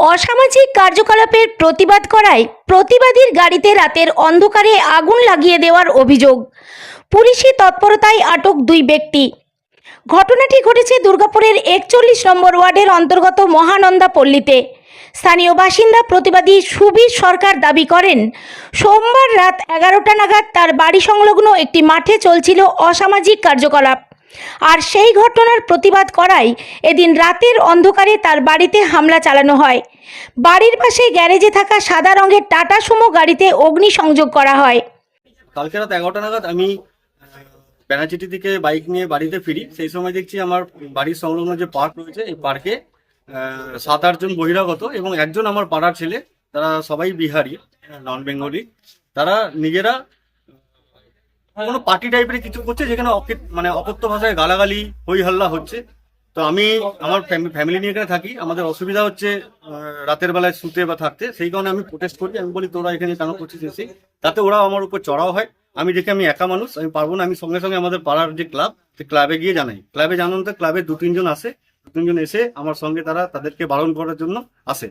অসামাজিক কার্যকলাপের প্রতিবাদ করায় প্রতিবাদীর গাড়িতে রাতের অন্ধকারে আগুন লাগিয়ে দেওয়ার অভিযোগ। পুলিশি তৎপরতায় আটক দুই ব্যক্তি। ঘটনাটি ঘটেছে দুর্গাপুরের 41 নম্বর ওয়ার্ডের অন্তর্গত মহানন্দা পল্লীতে। স্থানীয় বাসিন্দা প্রতিবাদী সুবীর সরকার দাবি করেন, সোমবার রাত 11টা নাগাদ তার বাড়ি সংলগ্ন একটি মাঠে চলছিল অসামাজিক কার্যকলাপ, আর সেই ঘটনার প্রতিবাদ করায় এদিন রাতের অন্ধকারে তার বাড়িতে হামলা চালানো হয়। বাড়ির পাশে গ্যারেজে থাকা সাদা রঙের টাটা সুমো গাড়িতে অগ্নিসংযোগ করা হয়। কালকে রাত 11টা নাগাদ আমি ব্যানাচিটি থেকে বাইক নিয়ে বাড়িতে ফিরি। সেই সময় দেখছি আমার বাড়ির সংলগ্ন যে পার্ক রয়েছে, এই পার্কে 7-8 জন বহিরাগত এবং একজন আমার পাড়ার ছেলে, তারা সবাই বিহারি, নন বেঙ্গলি। তারা নিজেরা কোনো পার্টি টাইপের কিছু করছে, যেখানে অকথ্য ভাষায় গালাগালি হই হাল্লা হচ্ছে। তো আমি আমার ফ্যামিলি নিয়ে এখানে থাকি, আমাদের অসুবিধা হচ্ছে রাতের বেলায় শুতে বা থাকতে। সেই কারণে আমি প্রোটেস্ট করি। আমি বলি তোরা এখানে কেন করছিস এসে। তাতে ওরা আমার উপর চড়াও হয়। আমি দেখি আমি একা মানুষ, আমি পারবো না। আমি সঙ্গে সঙ্গে আমাদের পাড়ার যে ক্লাব, সেই ক্লাবে গিয়ে জানাই। ক্লাবে জানানোতে ক্লাবে 2-3 জন আসে। 2-3 জন এসে আমার সঙ্গে তাদেরকে বারণ করার জন্য আসে।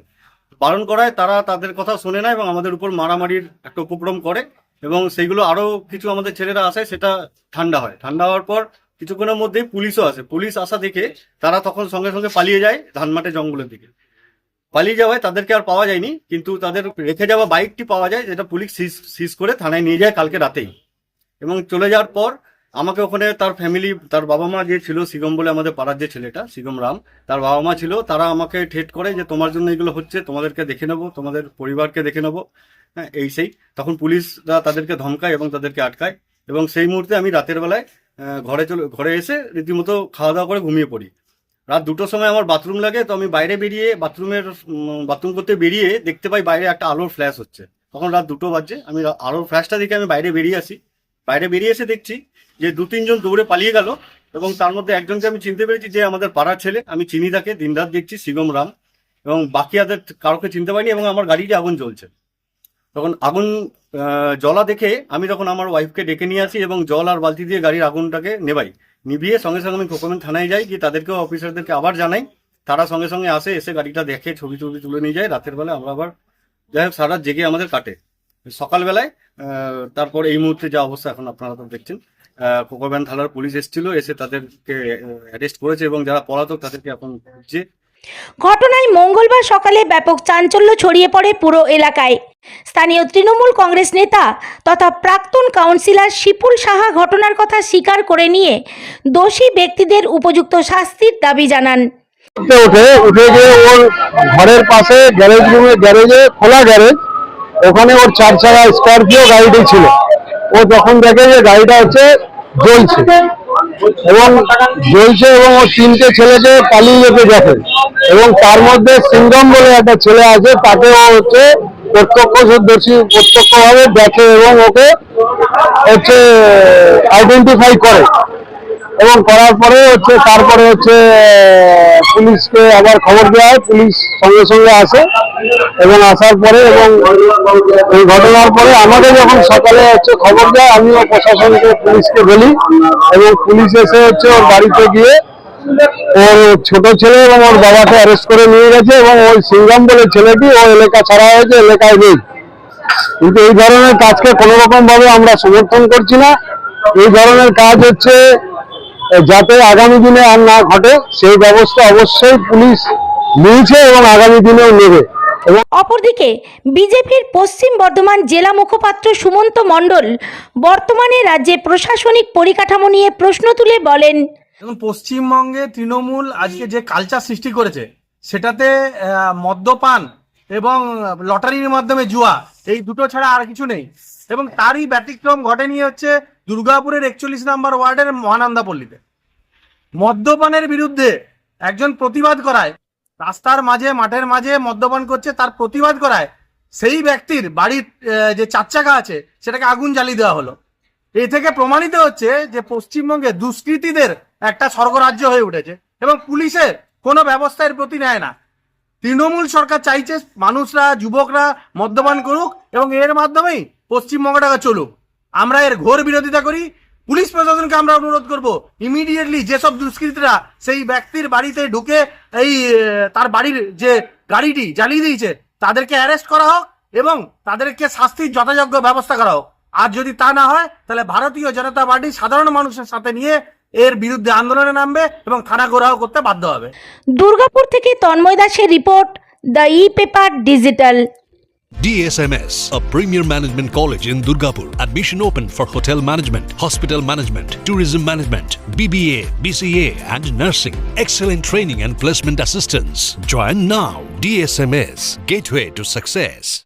বারণ করায় তারা তাদের কথা শোনে না এবং আমাদের উপর মারামারির একটা উপক্রম করে। এবং সেইগুলো আরো কিছু আমাদের ছেলেরা আসে, সেটা ঠান্ডা হয়। ঠান্ডা হওয়ার পর কিছুক্ষণের মধ্যেই পুলিশও আসে। পুলিশ আসা দেখে তারা তখন সঙ্গে সঙ্গে পালিয়ে যায় ধানমাটে জঙ্গলের দিকে। পালিয়ে যাওয়ায় তাদেরকে আর পাওয়া যায়নি, কিন্তু তাদের রেখে যাওয়া বাইকটি পাওয়া যায়, যেটা পুলিশ সিজ করে থানায় নিয়ে যায় কালকে রাতেই। এবং চলে যাওয়ার পর আমাকে ওখানে তার ফ্যামিলি, তার বাবা মা যে ছিল, শিগম বলে আমাদের পাড়ার যে ছেলেটা, শিগম রাম, তার বাবা মা ছিল, তারা আমাকে ঠেট করে যে তোমার জন্য এগুলো হচ্ছে, তোমাদেরকে দেখে নেবো, তোমাদের পরিবারকে দেখে নেবো, হ্যাঁ এই সেই। তখন পুলিশরা তাদেরকে ধমকায় এবং তাদেরকে আটকায়। এবং সেই মুহূর্তে আমি রাতের বেলায় ঘরে এসে রীতিমতো খাওয়া দাওয়া করে ঘুমিয়ে পড়ি। রাত 2টোর সময় আমার বাথরুম লাগে, তো আমি বাইরে বেরিয়ে বাথরুম করতে বেরিয়ে দেখতে পাই বাইরে একটা আলোর ফ্ল্যাশ হচ্ছে। তখন রাত 2টো বাজছে। আমি আলোর ফ্ল্যাশটা দেখে আমি বাইরে বেরিয়ে আসি। বাইরে বেরিয়ে এসে দেখছি যে 2-3 জন দৌড়ে পালিয়ে গেল। এবং তার মধ্যে একজনকে আমি চিনতে পেরেছি, যে আমাদের পাড়ার ছেলে। আমি চিনি তাকে, দিনরাত দেখছি, শিগম রাম। এবং বাকি কারোকে চিনতে পারিনি। এবং আমার গাড়িতে আগুন জ্বলছে। তখন আগুন জ্বলা দেখে আমি তখন আমার ওয়াইফকে ডেকে নিয়ে আসি এবং জল আর বালতি দিয়ে গাড়ির আগুনটাকে নিভিয়ে সঙ্গে সঙ্গে আমি কোকোমেন থানায় যাই, গিয়ে তাদেরকেও, অফিসারদেরকে আবার জানাই। তারা সঙ্গে সঙ্গে আসে, এসে গাড়িটা দেখে ছবি তুলে নিয়ে যায়। রাতের বেলায় আমরা আবার যাই হোক সারা জেগে আমাদের কাটে। সকালবেলায় তারপর এই মুহূর্তে যা অবস্থা এখন আপনারা তো দেখছেন, কোকোমেন থানার পুলিশ এসেছিল, এসে তাদেরকে অ্যারেস্ট করেছে এবং যারা পলাতক তাদেরকে এখন যে ঘটনায় মঙ্গলবার সকালে ব্যাপক চাঞ্চল্য ছড়িয়ে পড়ে পুরো এলাকায়। স্থানীয় তৃণমূল কংগ্রেস নেতা তথা প্রাক্তন কাউন্সিলর শিপুল সাহা ঘটনার কথা স্বীকার করে নিয়ে দোষী ব্যক্তিদের উপযুক্ত শাস্তির দাবি জানান। উঠে গিয়ে ওর ঘরের পাশে গ্যারেজে খোলা গ্যারেজ, ওখানে ওর 4 চাকা স্করপিও গাড়িটি ছিল। ও যখন দেখে যে গাড়িটা জ্বলছে এবং ও 3টে ছেলেকে পালিয়ে যেতে দেখে। এবং তার মধ্যে সিংগম বলে একটা ছেলে আছে, তাকে ও প্রত্যক্ষভাবে দেখে এবং ওকে আইডেন্টিফাই করে। এবং করার পরে তারপরে পুলিশকে আবার খবর দেওয়া হয়। পুলিশ সঙ্গে সঙ্গে আসে এবং আসার পরে এবং এই ঘটনার পরে আমাকে যখন সকালে খবর দেয়, আমিও প্রশাসনকে, পুলিশকে বলি এবং পুলিশ এসে ওর বাড়িতে গিয়ে ওর ছোট ছেলে এবং ওর বাবাকে অ্যারেস্ট করে নিয়ে গেছে। এবং ওই সিংগাম বলে ছেলেটি ও এলাকা ছাড়া হয়েছে, এলাকায় নেই। কিন্তু এই ধরনের কাজকে কোনো রকম ভাবে আমরা সমর্থন করছি না। এই ধরনের কাজ যাতে আগামী দিনে আর না ঘটে, সেই ব্যবস্থা অবশ্যই পুলিশ নিয়েছে এবং আগামী দিনেও নেবে। অপরদিকে বিজেপির পশ্চিম বর্ধমান জেলা মুখপাত্র সুমন্ত মণ্ডল বর্তমানে রাজ্যে প্রশাসনিক পরিকাঠামো নিয়ে প্রশ্ন তুলে বলেন, এখন পশ্চিমবঙ্গে তৃণমূল আজকে যে কালচার সৃষ্টি করেছে, সেটাতে মদ্যপান এবং লটারির মাধ্যমে জুয়া, এই দুটো ছাড়া আর কিছু নেই। এবং তারই ব্যতিক্রম ঘটেনি দুর্গাপুরের 41 নম্বর ওয়ার্ডের মহানন্দা পল্লীতে। মদ্যপানের বিরুদ্ধে একজন প্রতিবাদ করায়, রাস্তার মাঝে, মাঠের মাঝে মদ্যপান করছে, তার প্রতিবাদ করায় সেই ব্যক্তির বাড়ির যে 4 চাকা আছে সেটাকে আগুন জ্বালিয়ে দেওয়া হলো। এই থেকে প্রমাণিত হচ্ছে যে পশ্চিমবঙ্গে দুষ্কৃতীদের একটা স্বর্গরাজ্য হয়ে উঠেছে এবং পুলিশের কোনো ব্যবস্থা এর প্রতি নেয় না। তৃণমূল সরকার চাইছে মানুষরা, যুবকরা মদ্যপান করুক এবং এর মাধ্যমেই পশ্চিমবঙ্গটাকে চলুক। আমরা এর ঘোর বিরোধিতা করি। পুলিশ প্রশাসনকে আমরা অনুরোধ করব, ইমিডিয়েটলি যেসব দুষ্কৃতীরা সেই ব্যক্তির বাড়িতে ঢুকে তার বাড়ির যে গাড়িটি জ্বালিয়ে দিয়েছে তাদেরকে অ্যারেস্ট করা হোক এবং তাদেরকে শাস্তির যথাযোগ্য ব্যবস্থা করা হোক। আর যদি তা না হয় তাহলে ভারতীয় জনতা পার্টি সাধারণ মানুষের সাথে নিয়ে এর বিরুদ্ধে আন্দোলনে নামবে এবং থানা ঘেরাও করতে বাধ্য হবে। দুর্গাপুর থেকে তন্ময় দাসের report, the e-paper digital. DSMS, a premier management college in Durgapur. Admission open for hotel management, hospital management, tourism management, BBA, BCA and nursing. Excellent training and placement assistance. Join now. DSMS, gateway to success.